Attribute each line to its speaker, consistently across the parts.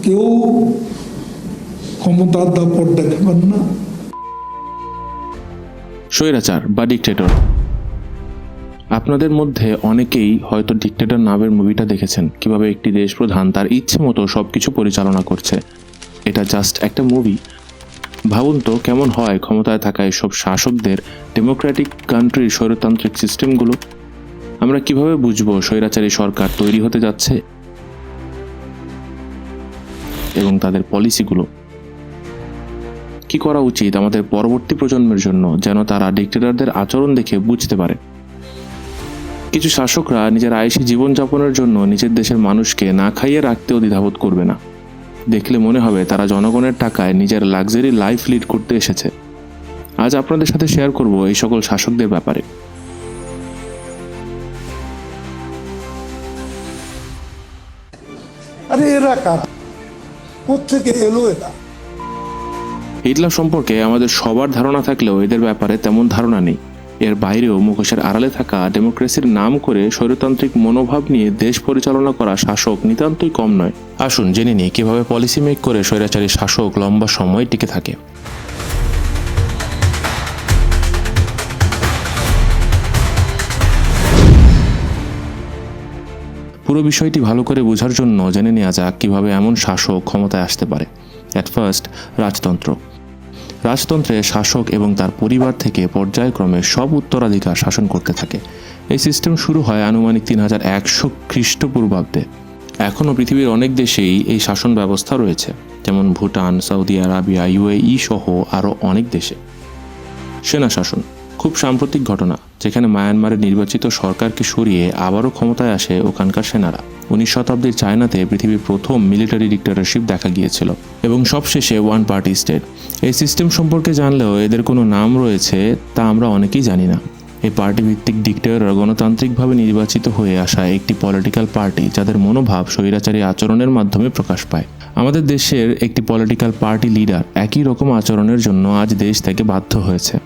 Speaker 1: কেউ ক্ষমতার দাপট দেখাবেন না।
Speaker 2: স্বৈরাচার বা ডিক্টেটর। আপনাদের মধ্যে অনেকেই হয়তো ডিক্টেটর নামের মুভিটা দেখেছেন, কিভাবে একটি দেশ প্রধান তার ইচ্ছে মতো সবকিছু পরিচালনা করছে। এটা জাস্ট একটা মুভি। ভাবুন তো কেমন হয় ক্ষমতায় থাকা এসব শাসকদের ডেমোক্রেটিক কান্ট্রির স্বৈরতান্ত্রিক সিস্টেমগুলো। আমরা কিভাবে বুঝবো স্বৈরাচারী সরকার তৈরি হতে যাচ্ছে এবং তাদের পলিসিগুলো কি করা উচিত আমাদের পরবর্তী প্রজন্মের জন্য, যেন তারা ডিক্টেটরদের আচরণ দেখে বুঝতে পারে। কিছু শাসকরা নিজের আয়েশি জীবনযাপনের জন্য নিজের দেশের মানুষকে না খাইয়ে রাখতেও দ্বিধাবোধ করবে না। দেখলে মনে হবে তারা জনগণের টাকায় নিজের লাক্সারি লাইফ লিড করতে এসেছে। আজ আপনাদের সাথে শেয়ার করব এই সকল শাসকদের ব্যাপারে।
Speaker 1: আরে এরা কারা, কোত্থেকে এলো এরা?
Speaker 2: হিটলার সম্পর্কে আমাদের সবার ধারণা থাকলেও এদের ব্যাপারে তেমন ধারণা নেই। এর বাইরেও মুখোশের আড়ালে থাকা ডেমোক্রেসির নাম করে স্বৈরতান্ত্রিক মনোভাব নিয়ে দেশ পরিচালনা করা শাসক নিতান্তই কম নয়। আসুন জেনে নিই কিভাবে পলিসি মেক করে স্বৈরাচারী শাসক লম্বা সময় টিকে থাকে। পুরো বিষয়টি ভালো করে বোঝার জন্য জেনে নেওয়া যাক কিভাবে এমন শাসক ক্ষমতায় আসতে পারে। অ্যাট ফার্স্ট, রাজতন্ত্র। রাজতন্ত্রে শাসক এবং তার পরিবার থেকে পর্যায়ক্রমে সব উত্তরাধিকার শাসন করতে থাকে। এই সিস্টেম শুরু হয় আনুমানিক 3100 খ্রিস্টপূর্বাব্দে। এখনও পৃথিবীর অনেক দেশেই এই শাসন ব্যবস্থা রয়েছে, যেমন ভুটান, সৌদি আরবিয়া, ইউএই সহ আরও অনেক দেশে। সেনা শাসন খুব সাম্প্রতিক ঘটনা, যেখানে মায়ানমারের নির্বাচিত সরকারকে সরিয়ে আবারও ক্ষমতায় আসে ওখানকার সেনারা। 19 শতাব্দীর চায়নাতে পৃথিবীর প্রথম মিলিটারি ডিক্টেটরশিপ দেখা গিয়েছিল। এবং সবশেষে ওয়ান পার্টি স্টেট। এই সিস্টেম সম্পর্কে জানলেও এদের কোনো নাম রয়েছে তা আমরা অনেকেই জানি না। এই পার্টি ভিত্তিক ডিক্টেটর গণতান্ত্রিকভাবে নির্বাচিত হয়ে আসা একটি পলিটিক্যাল পার্টি, যাদের মনোভাব স্বৈরাচারী আচরণের মাধ্যমে প্রকাশ পায়। আমাদের দেশের একটি পলিটিক্যাল পার্টি লিডার একই রকম আচরণের জন্য আজ দেশ থেকে বাধ্য হয়েছে।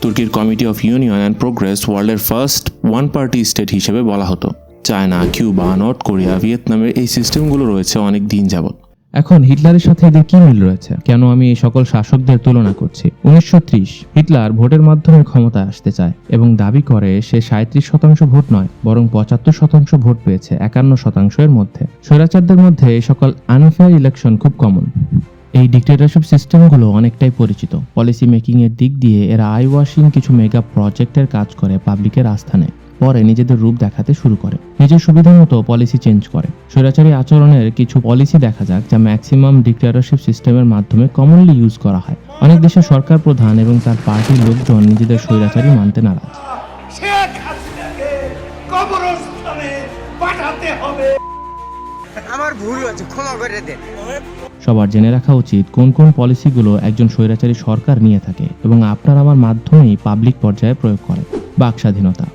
Speaker 2: তুর্কির committee of union and progress ওয়ার্ল্ডের ফার্স্ট ওয়ান পার্টি স্টেট হিসেবে বলা হতো। চায়না, কিউবা, নর্থ কোরিয়া, ভিয়েতনামের এই সিস্টেমগুলো রয়েছে অনেক দিন যাবত।
Speaker 3: এখন হিটলারের সাথে এদের কি মিল রয়েছে? কেন আমি এই সকল শাসকদের তুলনা করছি? 1930 হিটলার ভোটের মাধ্যমে ক্ষমতায় আসতে চায় এবং দাবি করে সে 37% ভোট নয়, বরং 75% ভোট পেয়েছে 51% মধ্যে। স্বৈরাচারদের মধ্যে এই সকল আনফেয়ার ইলেকশন খুব কমন। এই ডিক্টেটরশিপ সিস্টেমগুলো অনেকটাই পরিচিত। পলিসি মেকিং এর দিক দিয়ে এরা আই ওয়াশিং কিছু মেগা প্রজেক্টের কাজ করে পাবলিকের আস্থা নেয়, পরে নিজেদের রূপ দেখাতে শুরু করে, নিজের সুবিধা মতো পলিসি চেঞ্জ করে। স্বৈরাচারী আচরণের কিছু পলিসি দেখা যাক, যা ম্যাক্সিমাম ডিক্টেটরশিপ সিস্টেমের মাধ্যমে কমনলি ইউজ করা হয়। অনেক দেশের সরকার প্রধান এবং তার পার্টির লোকজন নিজেদের স্বৈরাচারী মানতে নারাজ।
Speaker 4: শেখ হাসিনাকে কবরস্থানে পাঠাতে হবে। আমার ভুল হয়েছে, ক্ষমা করে দেন।
Speaker 3: সবার জেনে রাখা উচিত কোন কোন পলিসিগুলো একজন স্বৈরাচারী সরকার নিয়ে থাকে এবং আপনার আমার মাধ্যমেই পাবলিক পর্যায়ে প্রয়োগ করে। বাক স্বাধীনতা।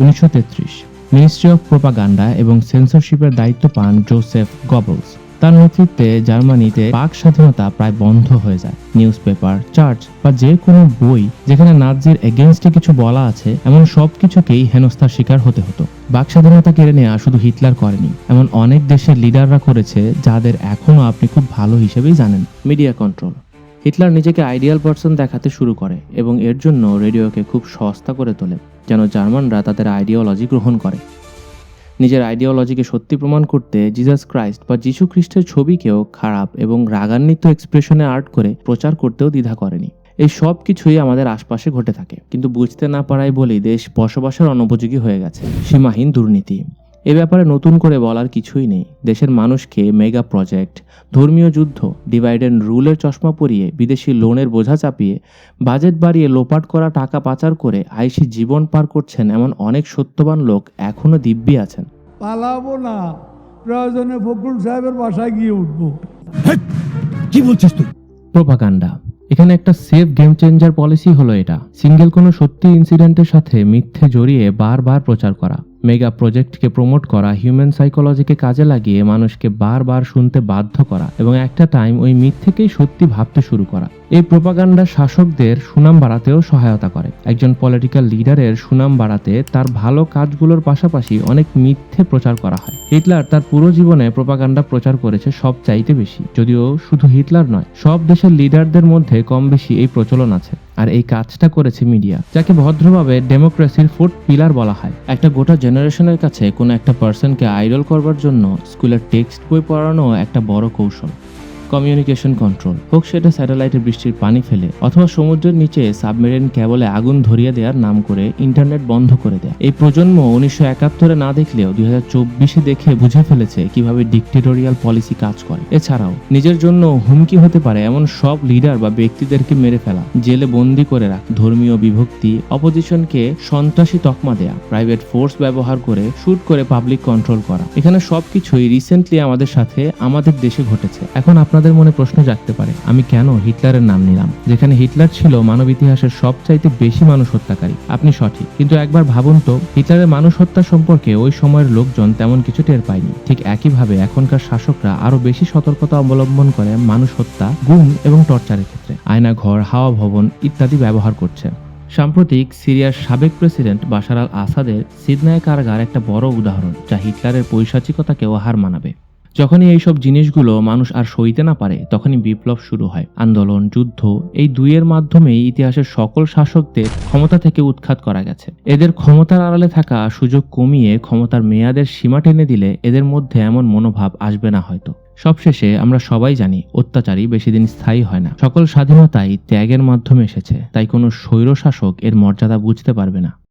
Speaker 3: 1933 মিনিস্ট্রি অফ প্রোপাগান্ডা এবং সেন্সরশিপের দায়িত্ব পান জোসেফ গবেলস। তার নেতৃত্বে জার্মানিতে বাক স্বাধীনতা প্রায় বন্ধ হয়ে যায়। নিউজ পেপার, চার্চ বা যে কোনো বই যেখানে নাজির এগেইনস্টে কিছু বলা আছে, এমন সব কিছুকেই হেনস্থার শিকার হতে হতো। বাক স্বাধীনতা কেড়ে নেওয়া শুধু হিটলার করেনি, এমন অনেক দেশের লিডাররা করেছে, যাদের এখনো আপনি খুব ভালো হিসেবেই জানেন। Media control. হিটলার নিজেকে আইডিয়াল পারসন দেখাতে শুরু করে এবং এর জন্য রেডিওকে খুব সস্তা করে তোলে, যেন জার্মানরা তাদের আইডিওলজি গ্রহণ করে। নিজের আইডিওলজিকে সত্যি প্রমাণ করতে জিসাস ক্রাইস্ট বা যীশু খ্রিস্টের ছবিকেও খারাপ এবং রাগান্বিত এক্সপ্রেশনে আর্ট করে প্রচার করতেও দ্বিধা করেনি। এই সব কিছুই আমাদের আশপাশে ঘটে থাকে, কিন্তু বুঝতে না পারাই বলেই দেশ বসবাসের অনুপযোগী হয়ে গেছে। সীমাহীন দুর্নীতি। এ ব্যাপারে নতুন করে বলার কিছুই নেই। দেশের মানুষকে মেগা প্রজেক্ট, ধর্মীয় যুদ্ধ, ডিভাইড অ্যান্ড রুলের চশমা পরিয়ে, বিদেশি লোনের বোঝা চাপিয়ে, বাজেট বাড়িয়ে লোপাট করা টাকা পাচার করে আইসি জীবন পার করছেন এমন অনেক সত্যবান লোক এখনো দিব্যি আছেন।
Speaker 5: পালাবো না, প্রয়োজনে ফখরুল সাহেবের বাসায় গিয়ে উঠবো।
Speaker 6: কি বলছিস তুই?
Speaker 3: প্রোপাগান্ডা। এখানে একটা সেফ গেম চেঞ্জার পলিসি হলো এটা। সিঙ্গেল কোনো সত্যি ইনসিডেন্টের সাথে মিথ্যে জড়িয়ে বারবার প্রচার করা। মেগা প্রজেক্টকে প্রমোট করা, হিউম্যান সাইকোলজিকে কাজে লাগিয়ে মানুষকে বারবার শুনতে বাধ্য করা এবং একটা টাইম ওই মিথ থেকেই সত্যি ভাবতে শুরু করা। এই প্রোপাগান্ডা শাসকদের সুনাম বাড়াতেও সহায়তা করে। একজন পলিটিক্যাল লিডারের সুনাম বাড়াতে তার ভালো কাজগুলোর পাশাপাশি অনেক মিথ্যে প্রচার করা হয়। হিটলার তার পুরো জীবনে প্রোপাগান্ডা প্রচার করেছে সবচাইতে বেশি, যদিও শুধু হিটলার নয়, সব দেশের লিডারদের মধ্যে কম বেশি এই প্রচলন আছে। আর এই কাজটা করেছে মিডিয়া, যাকে ভদ্রভাবে ডেমোক্রেসির ফোর্থ পিলার বলা হয়। একটা গোটা জেনারেশনের কাছে কোনো একটা পার্সনকে আইডল করবার জন্য স্কুলের টেক্সট বই পড়ানো একটা বড় কৌশল। কমিউনিকেশন কন্ট্রোল, হোক সেটা স্যাটেলাইটের বৃষ্টির পানি ফেলে অথবা সমুদ্রের নিচে সাবমেরিন কেবলে আগুন ধরিয়ে দেওয়ার নাম করে ইন্টারনেট বন্ধ করে দেয়া। এই প্রজন্ম 1971 না দেখলেও 2024 দেখে বুঝে ফেলেছে কিভাবে ডিক্টেটোরিয়াল পলিসি কাজ করে। এছাড়াও নিজের জন্য হুমকি হতে পারে এমন সব লিডার বা ব্যক্তিদেরকে মেরে ফেলা, জেলে বন্দি করে রাখা, ধর্মীয় বিভক্তি, অপোজিশনকে সন্ত্রাসী তকমা দেয়া, প্রাইভেট ফোর্স ব্যবহার করে শুট করে পাবলিক কন্ট্রোল করা। এখানে সবকিছুই রিসেন্টলি আমাদের সাথে আমাদের দেশে ঘটেছে। এখন আপনাদের মনে প্রশ্ন জাগতে পারে, আমি কেন হিটলারের নাম নিলাম, যেখানে হিটলার ছিল মানব ইতিহাসের সবচাইতে বেশি মানুষ হত্যাকারী। আপনি সঠিক, কিন্তু একবার ভাবুন তো, হিটলারের মানুষ হত্যা সম্পর্কে ওই সময়ের লোকজন তেমন কিছু টের পায়নি। ঠিক একইভাবে এখনকার শাসকরা আরো বেশি সতর্কতা অবলম্বন করে মানুষ হত্যা, গুম এবং টর্চারের ক্ষেত্রে। আয়নাঘর, হাওয়া ভবন ইত্যাদি ব্যবহার করছে। সাম্প্রতিক সিরিয়ার সাবেক প্রেসিডেন্ট বাশার আল আসাদের সিদনায় কারাগার একটা বড় উদাহরণ, যা হিটলারের পৈশাচিকতাকেও হার মানাবে। যখনই এইসব জিনিসগুলো মানুষ আর সইতে না পারে, তখনই বিপ্লব শুরু হয়। আন্দোলন, যুদ্ধ, এই দুইয়ের মাধ্যমেই ইতিহাসের সকল শাসকদের ক্ষমতা থেকে উৎখাত করা গেছে। এদের ক্ষমতার আড়ালে থাকা সুযোগ কমিয়ে ক্ষমতার মেয়াদের সীমা টেনে দিলে এদের মধ্যে এমন মনোভাব আসবে না হয়তো। সবশেষে আমরা সবাই জানি, অত্যাচারই বেশি দিন স্থায়ী হয় না। সকল স্বাধীনতাই ত্যাগের মাধ্যমে এসেছে, তাই কোনো স্বৈর শাসক এর মর্যাদা বুঝতে পারবে না।